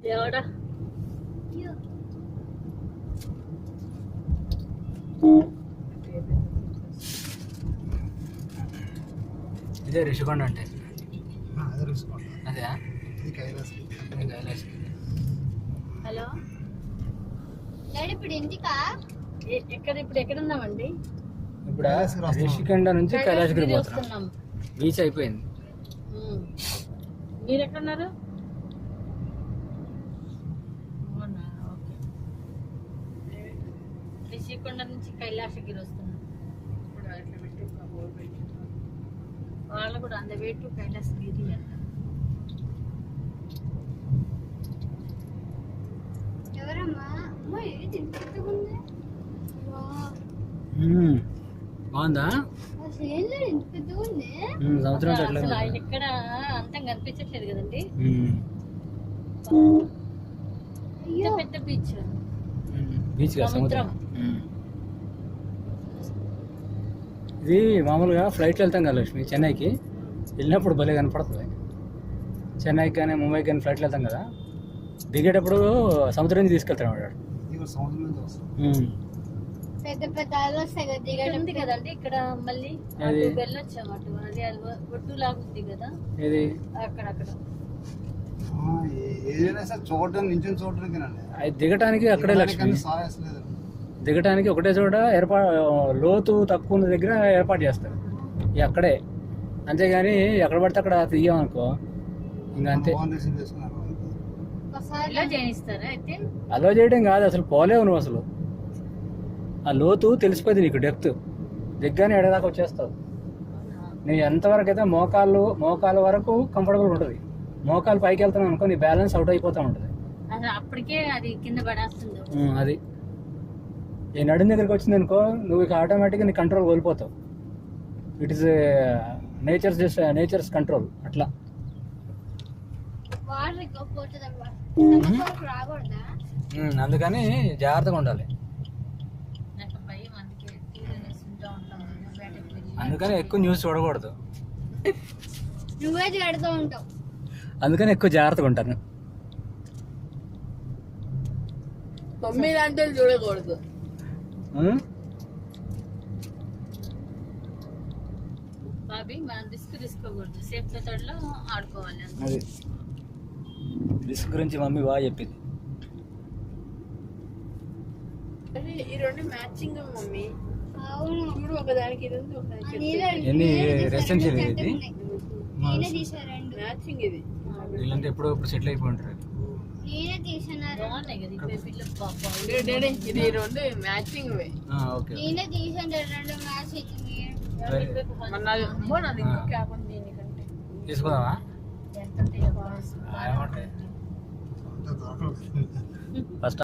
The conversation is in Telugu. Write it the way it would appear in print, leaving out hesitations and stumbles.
దేవుడా ఇదే రిషికొండ అంటే అదే హలో ఇప్పుడు ఇంటికా ఎక్కడ ఉన్నామండి? ఇప్పుడు రిషికొండ నుంచి కైలాసగిరి పోతున్నాం. వస్తున్నాం. బీచ్ అయిపోయింది. మీరు ఎక్కడున్నారు? రిషికొండ నుంచి కైలాసగిరి వస్తున్నాం. వాళ్ళు కూడా అంద వే టు కైలాసగిరి అంట. ఎవరమ్మా అమ్మా ఇది ఇంతకుంది బాగుందా? సంవత్సరం అసలు ఆయన ఎక్కడ అంతం కనిపించట్లేదు కదండి. ఇంత పెద్ద బీచ్ బీచ్ సముద్రం. ఇది మామూలుగా ఫ్లైట్లో వెళ్తాం కదా లక్ష్మి, చెన్నైకి వెళ్ళినప్పుడు భలే కనపడుతుంది. చెన్నైకి కానీ ముంబైకి కానీ ఫ్లైట్లో వెళ్తాం కదా, దిగేటప్పుడు సముద్రం నుంచి తీసుకెళ్తాం వాడు. పెద్ద పెద్ద అలలు వస్తాయి కదా దిగడం కదండి. ఇక్కడ మళ్ళీ వెళ్ళొచ్చాం అటు. అది ఒడ్డు లాగుంది కదా, ఇది అక్కడక్కడ దిగటానికి అక్కడే లక్ష్మి, దిగటానికి ఒకటే చోట లోతు తక్కువ ఉన్న దగ్గర ఏర్పాటు చేస్తారు. అక్కడే, అంతేగాని ఎక్కడ పడితే అక్కడ తీయమనుకో ఇంకా అంతే. అలో చేయడం కాదు, అసలు పోలేవు నువ్వు. అసలు ఆ లోతు తెలిసిపోయింది నీకు, డెప్త్ దిగ్గానే ఎడదాకా వచ్చేస్తావు. నీ ఎంతవరకు అయితే మోకాలు వరకు కంఫర్టబుల్ ఉంటుంది. మోకాలు పైకి వెళ్తున్నావు అనుకో, నీ బ్యాలెన్స్ అవుట్ అయిపోతూ ఉంటుంది. అప్పటికే అది కింద పడేస్తుంది. అది ఈ నడుం దగ్గరికి వచ్చింది అనుకో, నువ్వు ఇక ఆటోమేటిక్గా నీ కంట్రోల్ కోల్పోతావు. ఇట్ ఈస్ నేచర్స్ కంట్రోల్ అట్లా. అందుకని జాగ్రత్తగా ఉండాలి. అందుకని ఎక్కువ న్యూస్ చూడకూడదు. అందుకని ఎక్కువ జాగ్రత్తగా ఉంటాను. అంటే చూడకూడదు. బాబీ మనం రిస్క్ తీసుకోకూడదు, సేఫ్ మెథడ్ లో ఆడుకోవాలి. అది రిస్క్ గురించి మమ్మీ బాగా చెప్పింది. ఈ రెండు మ్యాచింగ్ మమ్మీ. చూడు, ఒకదానికి ఇది ఉంది, ఎన్ని రెసిడెన్షియల్ ఇది మ్యాచింగ్. ఇది వీళ్ళంటే ఎప్పుడో ఇప్పుడు సెటిల్ అయిపోయి ఉంటారు. ఇది రెండు మ్యాచింగ్. తీసుకుందామా? ఫస్ట్